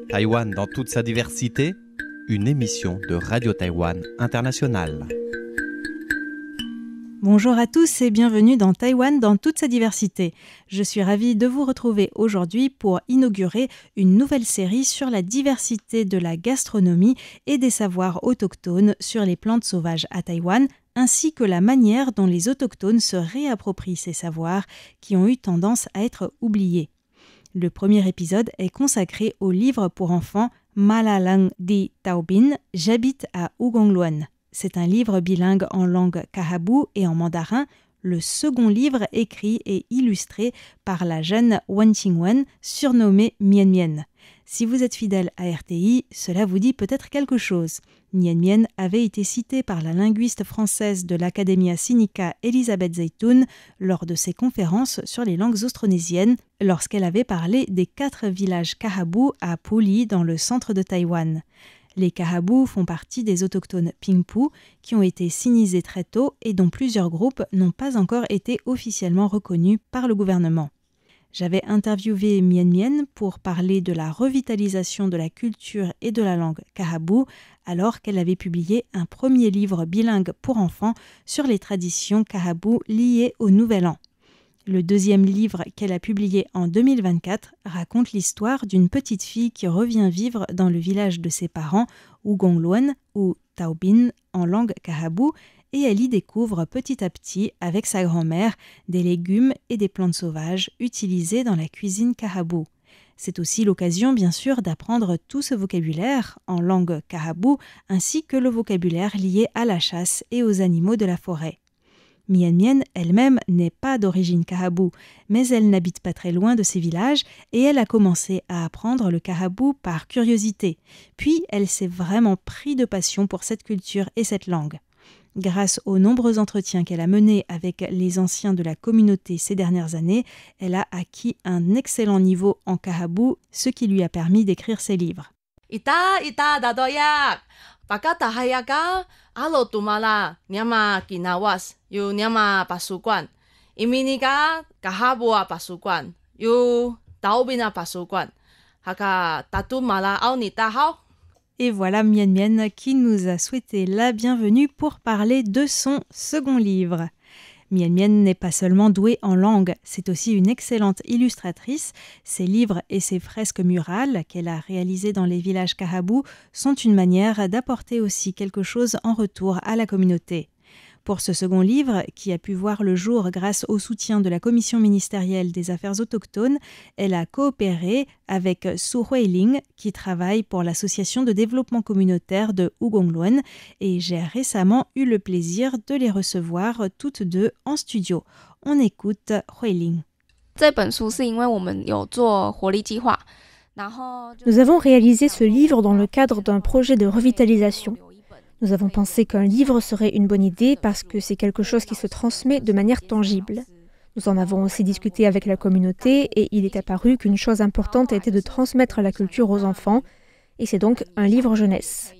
Taïwan dans toute sa diversité, une émission de Radio Taïwan International. Bonjour à tous et bienvenue dans Taïwan dans toute sa diversité. Je suis ravie de vous retrouver aujourd'hui pour inaugurer une nouvelle série sur la diversité de la gastronomie et des savoirs autochtones sur les plantes sauvages à Taïwan, ainsi que la manière dont les autochtones se réapproprient ces savoirs qui ont eu tendance à être oubliés. Le premier épisode est consacré au livre pour enfants Malalang di Taobin, J'habite à Ugongluan. C'est un livre bilingue en langue kahabu et en mandarin, le second livre écrit et illustré par la jeune Wen Qingwen, surnommée Mian Mian. Si vous êtes fidèle à RTI, cela vous dit peut-être quelque chose. Mian Mian avait été citée par la linguiste française de l'Academia Sinica Elisabeth Zeytoun lors de ses conférences sur les langues austronésiennes, lorsqu'elle avait parlé des 4 villages kahabu à Puli dans le centre de Taïwan. Les kahabu font partie des autochtones Pingpu qui ont été sinisés très tôt et dont plusieurs groupes n'ont pas encore été officiellement reconnus par le gouvernement. J'avais interviewé Mian Mian pour parler de la revitalisation de la culture et de la langue kahabu alors qu'elle avait publié un premier livre bilingue pour enfants sur les traditions kahabu liées au Nouvel An. Le deuxième livre qu'elle a publié en 2024 raconte l'histoire d'une petite fille qui revient vivre dans le village de ses parents, Ugongluan ou Taobin en langue kahabu, et elle y découvre petit à petit, avec sa grand-mère, des légumes et des plantes sauvages utilisés dans la cuisine kahabu. C'est aussi l'occasion, bien sûr, d'apprendre tout ce vocabulaire en langue kahabu, ainsi que le vocabulaire lié à la chasse et aux animaux de la forêt. Mian Mian elle-même n'est pas d'origine kahabu, mais elle n'habite pas très loin de ces villages et elle a commencé à apprendre le kahabu par curiosité. Puis elle s'est vraiment pris de passion pour cette culture et cette langue. Grâce aux nombreux entretiens qu'elle a menés avec les anciens de la communauté ces dernières années, elle a acquis un excellent niveau en kahabu, ce qui lui a permis d'écrire ses livres. Ita dadoyak pakata hayaka alo tumala nyama kinawas yu nyama pasukan iminika kahabua pasukan yu taubina pasukan haka tatu mala au nita hao. Et voilà Mian Mian qui nous a souhaité la bienvenue pour parler de son second livre. Mian Mian n'est pas seulement douée en langue, c'est aussi une excellente illustratrice. Ses livres et ses fresques murales qu'elle a réalisées dans les villages kahabu sont une manière d'apporter aussi quelque chose en retour à la communauté. Pour ce second livre, qui a pu voir le jour grâce au soutien de la Commission ministérielle des Affaires autochtones, elle a coopéré avec Su Huiling, qui travaille pour l'Association de développement communautaire de Ugongluan, et j'ai récemment eu le plaisir de les recevoir toutes deux en studio. On écoute Huiling. Nous avons réalisé ce livre dans le cadre d'un projet de revitalisation. Nous avons pensé qu'un livre serait une bonne idée parce que c'est quelque chose qui se transmet de manière tangible. Nous en avons aussi discuté avec la communauté et il est apparu qu'une chose importante était de transmettre la culture aux enfants et c'est donc un livre jeunesse.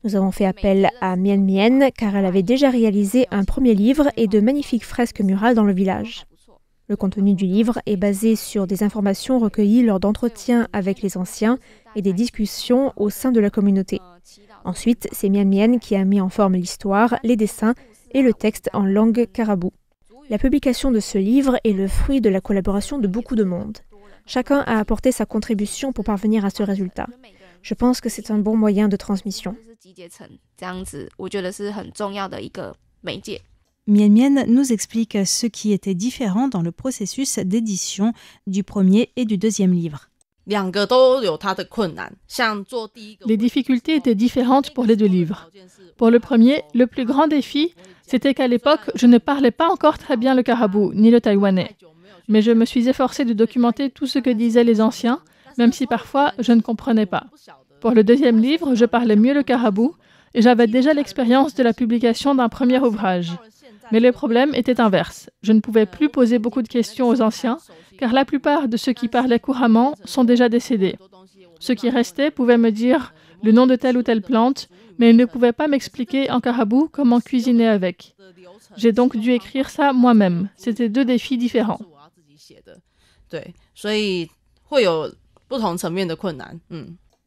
Nous avons fait appel à Mian Mian car elle avait déjà réalisé un premier livre et de magnifiques fresques murales dans le village. Le contenu du livre est basé sur des informations recueillies lors d'entretiens avec les anciens et des discussions au sein de la communauté. Ensuite, c'est Mian Mian qui a mis en forme l'histoire, les dessins et le texte en langue kahabu. La publication de ce livre est le fruit de la collaboration de beaucoup de monde. Chacun a apporté sa contribution pour parvenir à ce résultat. Je pense que c'est un bon moyen de transmission. Mian Mian nous explique ce qui était différent dans le processus d'édition du premier et du deuxième livre. Les difficultés étaient différentes pour les deux livres. Pour le premier, le plus grand défi, c'était qu'à l'époque, je ne parlais pas encore très bien le kahabu, ni le taïwanais. Mais je me suis efforcée de documenter tout ce que disaient les anciens, même si parfois je ne comprenais pas. Pour le deuxième livre, je parlais mieux le kahabu et j'avais déjà l'expérience de la publication d'un premier ouvrage. Mais le problème était inverse. Je ne pouvais plus poser beaucoup de questions aux anciens, car la plupart de ceux qui parlaient couramment sont déjà décédés. Ceux qui restaient pouvaient me dire le nom de telle ou telle plante, mais ils ne pouvaient pas m'expliquer en kahabu comment cuisiner avec. J'ai donc dû écrire ça moi-même. C'était deux défis différents. 会有不同层面的困难。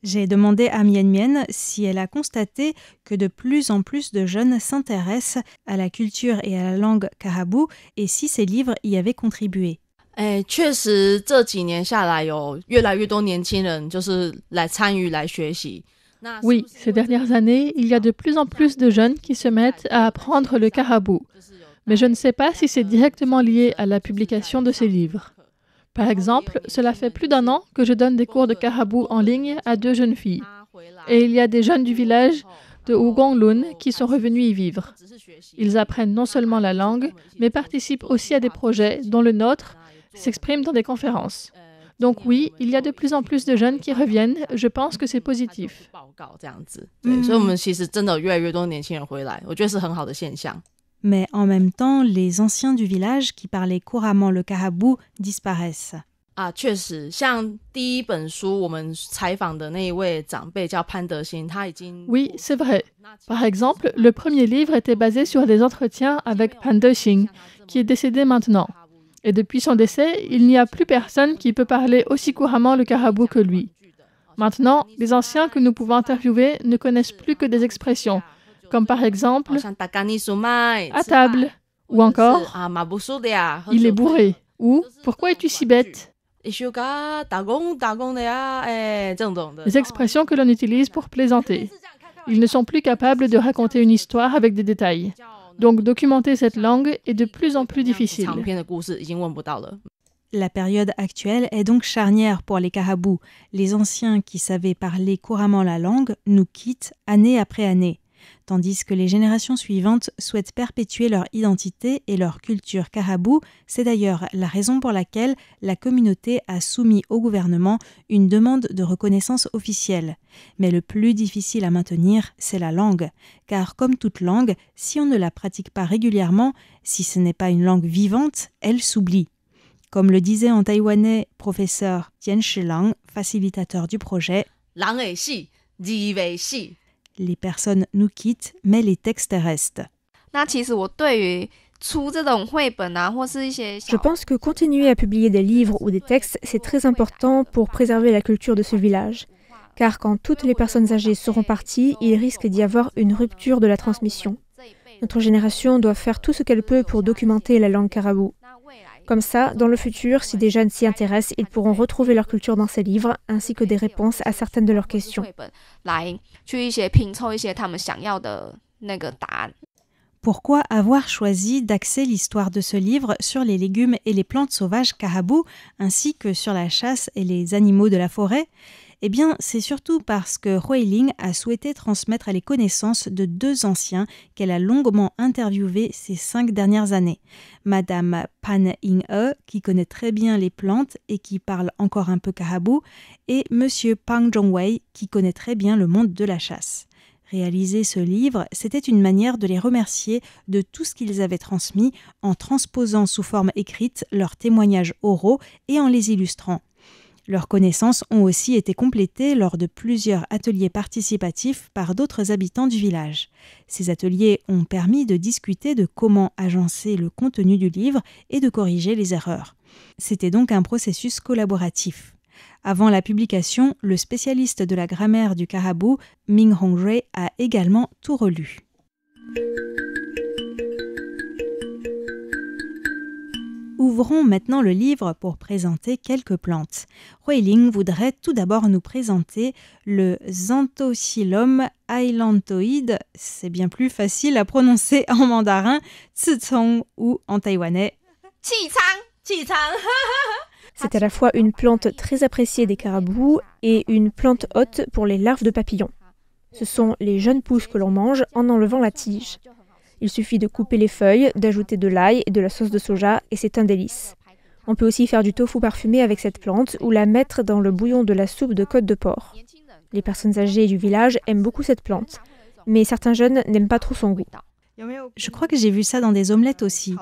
J'ai demandé à Mian Mian si elle a constaté que de plus en plus de jeunes s'intéressent à la culture et à la langue Carabou et si ces livres y avaient contribué. 确实这几年下来有越来越多年轻人就是来参与来学习。Oui, ces dernières années, il y a de plus en plus de jeunes qui se mettent à apprendre le carabou. Mais je ne sais pas si c'est directement lié à la publication de ces livres. Par exemple, cela fait plus d'1 an que je donne des cours de carabou en ligne à 2 jeunes filles. Et il y a des jeunes du village de Wugonglun qui sont revenus y vivre. Ils apprennent non seulement la langue, mais participent aussi à des projets, dont le nôtre, s'expriment dans des conférences. Donc oui, il y a de plus en plus de jeunes qui reviennent. Je pense que c'est positif. 所以我们其实真的越来越多年轻人回来，我觉得是很好的现象。Mais en même temps, les anciens du village qui parlaient couramment le carabou disparaissent. 确实，像第一本书我们采访的那一位长辈叫潘德兴，他已经 Oui, c'est vrai. Par exemple, le premier livre était basé sur des entretiens avec Pan De-Xing, qui est décédé maintenant. Et depuis son décès, il n'y a plus personne qui peut parler aussi couramment le carabou que lui. Maintenant, les anciens que nous pouvons interviewer ne connaissent plus que des expressions, comme par exemple « à table » ou encore « il est bourré » ou « pourquoi es-tu si bête ?» Les expressions que l'on utilise pour plaisanter. Ils ne sont plus capables de raconter une histoire avec des détails. Donc documenter cette langue est de plus en plus difficile. La période actuelle est donc charnière pour les carabous. Les anciens qui savaient parler couramment la langue nous quittent année après année, tandis que les générations suivantes souhaitent perpétuer leur identité et leur culture carabou. C'est d'ailleurs la raison pour laquelle la communauté a soumis au gouvernement une demande de reconnaissance officielle. Mais le plus difficile à maintenir, c'est la langue, car comme toute langue, si on ne la pratique pas régulièrement, si ce n'est pas une langue vivante, elle s'oublie. Comme le disait en taïwanais professeur Tian Shilang, facilitateur du projet, les personnes nous quittent, mais les textes restent. Je pense que continuer à publier des livres ou des textes, c'est très important pour préserver la culture de ce village. Car quand toutes les personnes âgées seront parties, il risque d'y avoir une rupture de la transmission. Notre génération doit faire tout ce qu'elle peut pour documenter la langue carabou. Comme ça, dans le futur, si des jeunes s'y intéressent, ils pourront retrouver leur culture dans ces livres, ainsi que des réponses à certaines de leurs questions. Pourquoi avoir choisi d'axer l'histoire de ce livre sur les légumes et les plantes sauvages carabou, ainsi que sur la chasse et les animaux de la forêt ? Eh bien, c'est surtout parce que Huiling a souhaité transmettre les connaissances de 2 anciens qu'elle a longuement interviewés ces 5 dernières années. Madame Pan Ying-e, qui connaît très bien les plantes et qui parle encore un peu carabou, et Monsieur Pang Zhongwei, qui connaît très bien le monde de la chasse. Réaliser ce livre, c'était une manière de les remercier de tout ce qu'ils avaient transmis en transposant sous forme écrite leurs témoignages oraux et en les illustrant. Leurs connaissances ont aussi été complétées lors de plusieurs ateliers participatifs par d'autres habitants du village. Ces ateliers ont permis de discuter de comment agencer le contenu du livre et de corriger les erreurs. C'était donc un processus collaboratif. Avant la publication, le spécialiste de la grammaire du carabou, Ming Hongrui, a également tout relu. Ouvrons maintenant le livre pour présenter quelques plantes. Huiling voudrait tout d'abord nous présenter le Xanthocylum ailantoide, c'est bien plus facile à prononcer en mandarin, Cicong ou en taïwanais. C'est à la fois une plante très appréciée des carabous et une plante hôte pour les larves de papillons. Ce sont les jeunes pousses que l'on mange en enlevant la tige. Il suffit de couper les feuilles, d'ajouter de l'ail et de la sauce de soja et c'est un délice. On peut aussi faire du tofu parfumé avec cette plante ou la mettre dans le bouillon de la soupe de côte de porc. Les personnes âgées du village aiment beaucoup cette plante, mais certains jeunes n'aiment pas trop son goût. Je crois que j'ai vu ça dans des omelettes aussi.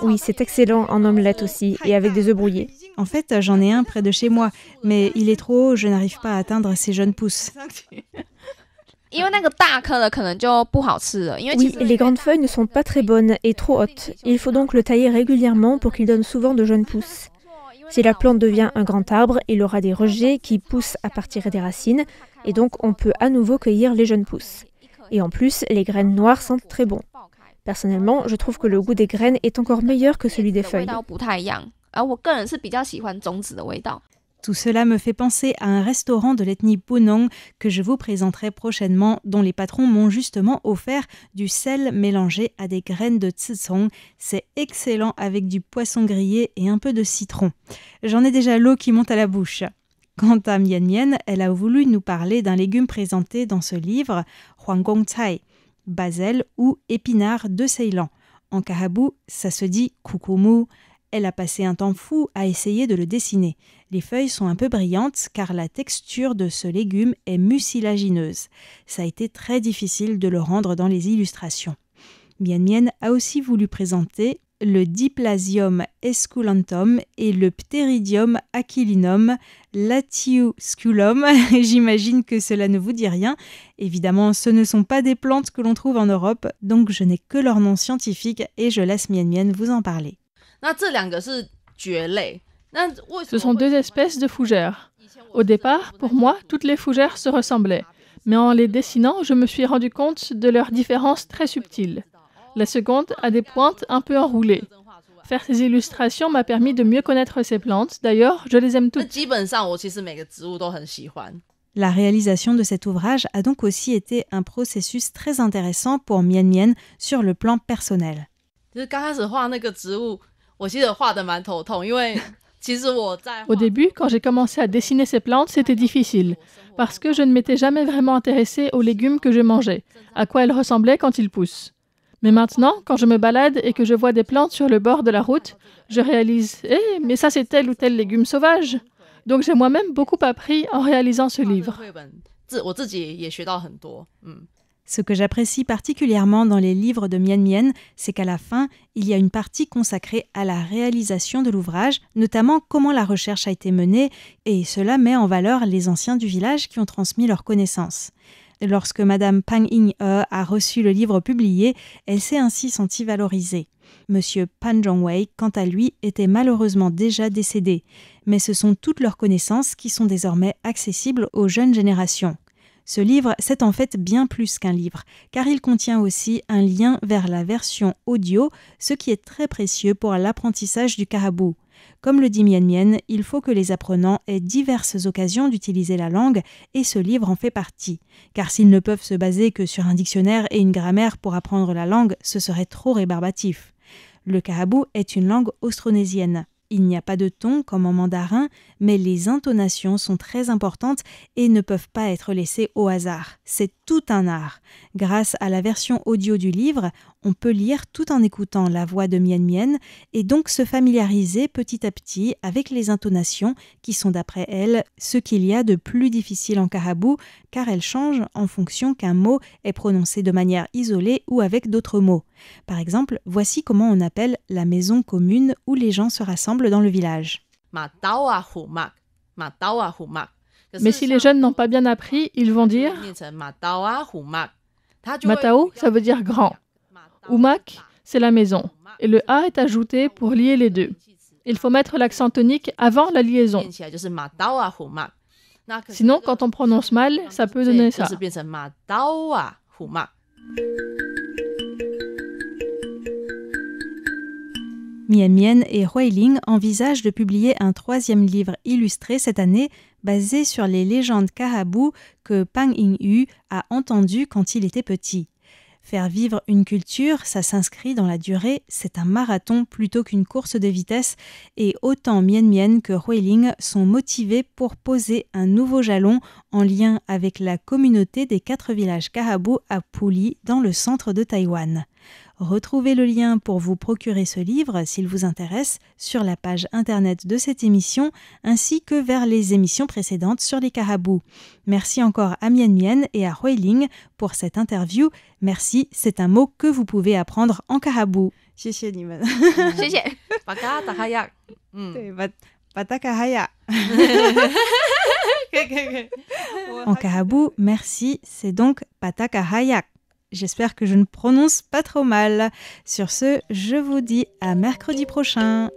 Oui, c'est excellent en omelette aussi et avec des œufs brouillés. En fait, j'en ai un près de chez moi, mais il est trop haut, je n'arrive pas à atteindre ces jeunes pousses. Oui, les grandes feuilles ne sont pas très bonnes et trop hautes. Il faut donc le tailler régulièrement pour qu'il donne souvent de jeunes pousses. Si la plante devient un grand arbre, il aura des rejets qui poussent à partir des racines et donc on peut à nouveau cueillir les jeunes pousses. Et en plus, les graines noires sentent très bon. Personnellement, je trouve que le goût des graines est encore meilleur que celui des feuilles. Tout cela me fait penser à un restaurant de l'ethnie Bunong que je vous présenterai prochainement, dont les patrons m'ont justement offert du sel mélangé à des graines de tsitsong. C'est excellent avec du poisson grillé et un peu de citron. J'en ai déjà l'eau qui monte à la bouche. Quant à Mian Mian, elle a voulu nous parler d'un légume présenté dans ce livre, Hwangong Tsai, bazel ou épinard de Ceylan. En kahabou, ça se dit kukumu. Elle a passé un temps fou à essayer de le dessiner. Les feuilles sont un peu brillantes car la texture de ce légume est mucilagineuse. Ça a été très difficile de le rendre dans les illustrations. Mian Mian a aussi voulu présenter le Diplasium esculentum et le Pteridium aquilinum, Latiusculum. J'imagine que cela ne vous dit rien. Évidemment, ce ne sont pas des plantes que l'on trouve en Europe, donc je n'ai que leur nom scientifique et je laisse Mian Mian vous en parler. Ce sont deux espèces de fougères. Au départ, pour moi, toutes les fougères se ressemblaient. Mais en les dessinant, je me suis rendu compte de leurs différences très subtiles. La seconde a des pointes un peu enroulées. Faire ces illustrations m'a permis de mieux connaître ces plantes. D'ailleurs, je les aime toutes. La réalisation de cet ouvrage a donc aussi été un processus très intéressant pour Mian Mian sur le plan personnel. Au début, quand j'ai commencé à dessiner ces plantes, c'était difficile, parce que je ne m'étais jamais vraiment intéressée aux légumes que je mangeais, à quoi elles ressemblaient quand ils poussent. Mais maintenant, quand je me balade et que je vois des plantes sur le bord de la route, je réalise « mais ça c'est tel ou tel légume sauvage !» Donc j'ai moi-même beaucoup appris en réalisant ce livre. Ce que j'apprécie particulièrement dans les livres de Mian Mian, c'est qu'à la fin, il y a une partie consacrée à la réalisation de l'ouvrage, notamment comment la recherche a été menée, et cela met en valeur les anciens du village qui ont transmis leurs connaissances. Lorsque Madame Pang Ying-he a reçu le livre publié, elle s'est ainsi sentie valorisée. Monsieur Pan Zhongwei, quant à lui, était malheureusement déjà décédé, mais ce sont toutes leurs connaissances qui sont désormais accessibles aux jeunes générations. Ce livre, c'est en fait bien plus qu'un livre, car il contient aussi un lien vers la version audio, ce qui est très précieux pour l'apprentissage du kahabou. Comme le dit Mian Mian, il faut que les apprenants aient diverses occasions d'utiliser la langue, et ce livre en fait partie. Car s'ils ne peuvent se baser que sur un dictionnaire et une grammaire pour apprendre la langue, ce serait trop rébarbatif. Le kahabou est une langue austronésienne. Il n'y a pas de ton comme en mandarin, mais les intonations sont très importantes et ne peuvent pas être laissées au hasard. C'est tout un art. Grâce à la version audio du livre, on peut lire tout en écoutant la voix de Mian Mian et donc se familiariser petit à petit avec les intonations qui sont d'après elle ce qu'il y a de plus difficile en kahabou car elles changent en fonction qu'un mot est prononcé de manière isolée ou avec d'autres mots. Par exemple, voici comment on appelle la maison commune où les gens se rassemblent dans le village. Mais si les jeunes n'ont pas bien appris, ils vont dire Matao, ça veut dire grand. Umak, c'est la maison. Et le A est ajouté pour lier les deux. Il faut mettre l'accent tonique avant la liaison. Sinon, quand on prononce mal, ça peut donner ça. Mian Mian et Huiling envisagent de publier un 3e livre illustré cette année basé sur les légendes kahabou que Pang Ying-he a entendues quand il était petit. Faire vivre une culture, ça s'inscrit dans la durée, c'est un marathon plutôt qu'une course de vitesse et autant Mian Mian que Huiling sont motivés pour poser un nouveau jalon en lien avec la communauté des 4 villages kahabou à Puli dans le centre de Taïwan. Retrouvez le lien pour vous procurer ce livre, s'il vous intéresse, sur la page internet de cette émission, ainsi que vers les émissions précédentes sur les kahabou. Merci encore à Mian Mian et à Huiling pour cette interview. Merci, c'est un mot que vous pouvez apprendre en kahabou. En kahabou, merci, c'est donc patakahayak. J'espère que je ne prononce pas trop mal. Sur ce, je vous dis à mercredi prochain.